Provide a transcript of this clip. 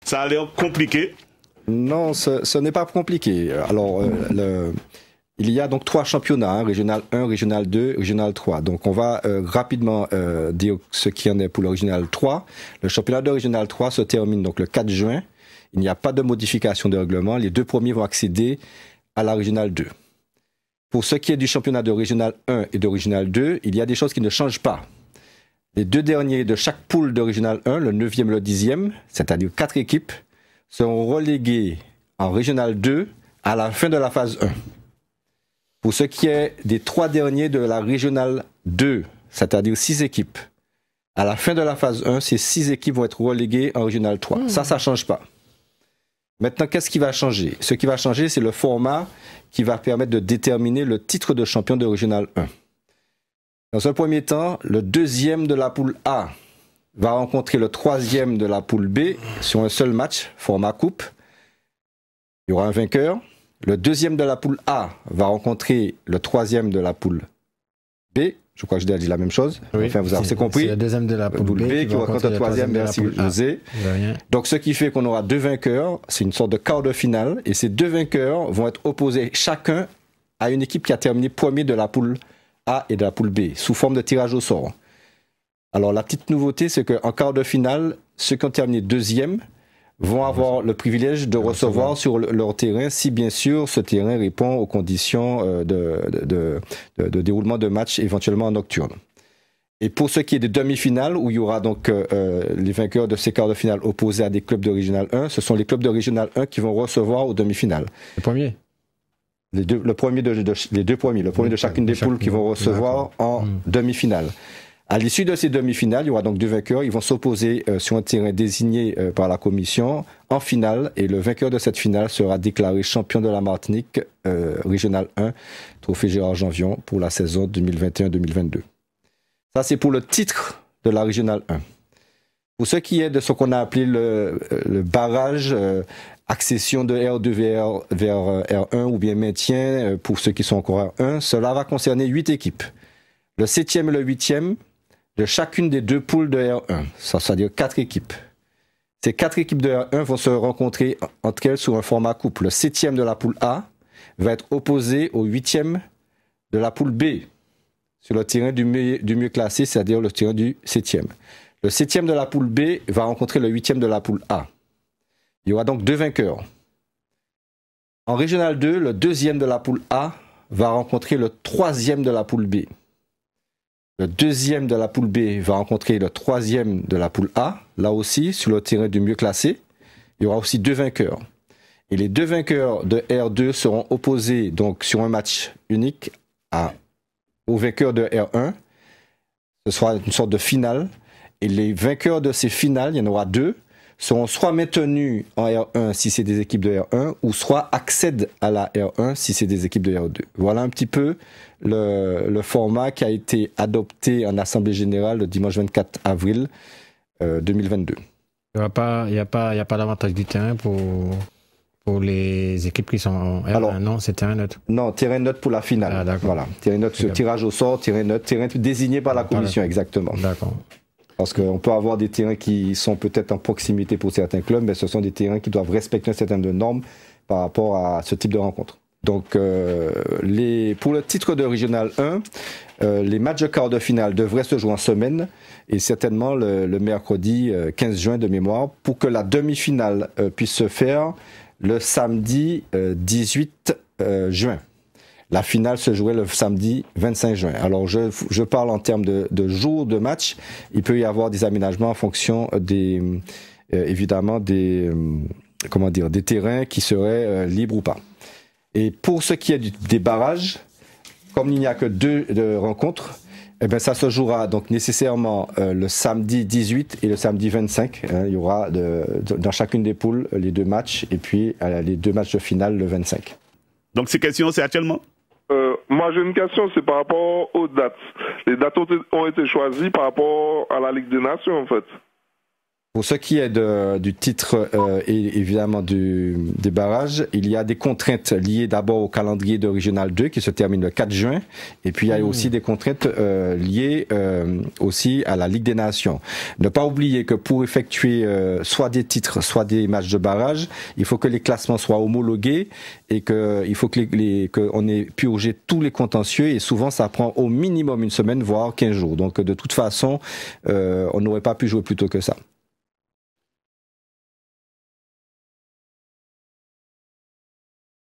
Ça a l'air compliqué. Non, ce n'est pas compliqué. Alors, il y a donc 3 championnats, hein, Régional 1, Régional 2, Régional 3. Donc, on va rapidement dire ce qu'il y en est pour le Régional 3. Le championnat de Régional 3 se termine donc le 4 juin. Il n'y a pas de modification de règlement. Les 2 premiers vont accéder à la Régional 2. Pour ce qui est du championnat de Régional 1 et de Régional 2, il y a des choses qui ne changent pas. Les 2 derniers de chaque poule de Régional 1, le 9e et le 10e, c'est-à-dire 4 équipes, seront relégués en Régional 2 à la fin de la phase 1. Pour ce qui est des 3 derniers de la Régional 2, c'est-à-dire 6 équipes, à la fin de la phase 1, ces 6 équipes vont être reléguées en Régional 3. Ça ne change pas. Maintenant, qu'est-ce qui va changer? Ce qui va changer, c'est le format qui va permettre de déterminer le titre de champion de Régional 1. Dans un premier temps, le 2e de la poule A va rencontrer le 3e de la poule B sur un seul match, format coupe. Il y aura un vainqueur. Le 2e de la poule A va rencontrer le 3e de la poule B. Je crois que je déjà dit la même chose. Oui, enfin, vous avez compris. C'est le 2e de la poule B qui rencontre le 3e. Merci, José. Donc, ce qui fait qu'on aura 2 vainqueurs. C'est une sorte de quart de finale. Et ces 2 vainqueurs vont être opposés chacun à une équipe qui a terminé premier de la poule A et de la poule B, sous forme de tirage au sort. Alors, la petite nouveauté, c'est qu'en quart de finale, ceux qui ont terminé 2e vont avoir le privilège de recevoir sur leur terrain, si bien sûr ce terrain répond aux conditions de déroulement de match éventuellement nocturne. Et pour ce qui est des demi-finales, où il y aura donc les vainqueurs de ces quarts de finale opposés à des clubs de Régional 1, ce sont les clubs de Régional 1 qui vont recevoir aux demi-finales. Les premiers? Les deux premiers de chacune des poules qui vont recevoir en demi-finale. À l'issue de ces demi-finales, il y aura donc 2 vainqueurs. Ils vont s'opposer sur un terrain désigné par la commission en finale. Et le vainqueur de cette finale sera déclaré champion de la Martinique, Régional 1, Trophée Gérard Janvion, pour la saison 2021-2022. Ça, c'est pour le titre de la Régional 1. Pour ce qui est de ce qu'on a appelé le barrage, accession de R2 vers R1 ou bien maintien, pour ceux qui sont encore R1, cela va concerner 8 équipes. Le 7e et le 8e, de chacune des 2 poules de R1, c'est-à-dire 4 équipes. Ces 4 équipes de R1 vont se rencontrer entre elles sous un format coupe. Le 7e de la poule A va être opposé au 8e de la poule B, sur le terrain du mieux classé, c'est-à-dire le terrain du 7e. Le 7e de la poule B va rencontrer le 8e de la poule A. Il y aura donc 2 vainqueurs. En Régional 2, le 2e de la poule A va rencontrer le 3e de la poule B. Le 2e de la poule B va rencontrer le 3e de la poule A, là aussi sur le terrain du mieux classé. Il y aura aussi 2 vainqueurs. Et les 2 vainqueurs de R2 seront opposés donc sur un match unique aux vainqueurs de R1. Ce sera une sorte de finale. Et les vainqueurs de ces finales, il y en aura 2, seront soit maintenus en R1 si c'est des équipes de R1, ou soit accèdent à la R1 si c'est des équipes de R2. Voilà un petit peu le format qui a été adopté en Assemblée Générale le dimanche 24 avril 2022. Il n'y a pas d'avantage du terrain pour les équipes qui sont en R1. Alors, non, c'est terrain neutre. Non, terrain neutre pour la finale. Ah, d'accord. Voilà, terrain neutre, tirage au sort, terrain neutre, terrain désigné par la commission, exactement. D'accord. Parce qu'on peut avoir des terrains qui sont peut-être en proximité pour certains clubs, mais ce sont des terrains qui doivent respecter un certain nombre de normes par rapport à ce type de rencontre. Donc, pour le titre de Régional 1, les matchs de quart de finale devraient se jouer en semaine, et certainement le mercredi 15 juin de mémoire, pour que la demi-finale puisse se faire le samedi 18 juin. La finale se jouait le samedi 25 juin. Alors, je parle en termes de jours de match. Il peut y avoir des aménagements en fonction évidemment des terrains qui seraient libres ou pas. Et pour ce qui est des barrages, comme il n'y a que 2 rencontres, eh bien, ça se jouera donc nécessairement le samedi 18 et le samedi 25. Il y aura dans chacune des poules les 2 matchs, et puis les 2 matchs de finale le 25. Donc ces questions, c'est actuellement? Moi, j'ai une question, c'est par rapport aux dates. Les dates ont été choisies par rapport à la Ligue des Nations, en fait. Pour ce qui est du titre et évidemment des barrages, il y a des contraintes liées d'abord au calendrier de Régional 2 qui se termine le 4 juin et puis il y a aussi des contraintes liées aussi à la Ligue des Nations. Ne pas oublier que pour effectuer soit des titres, soit des matchs de barrage, il faut que les classements soient homologués et qu'il faut qu'on ait purgé tous les contentieux et souvent ça prend au minimum une semaine voire 15 jours. Donc de toute façon, on n'aurait pas pu jouer plus tôt que ça.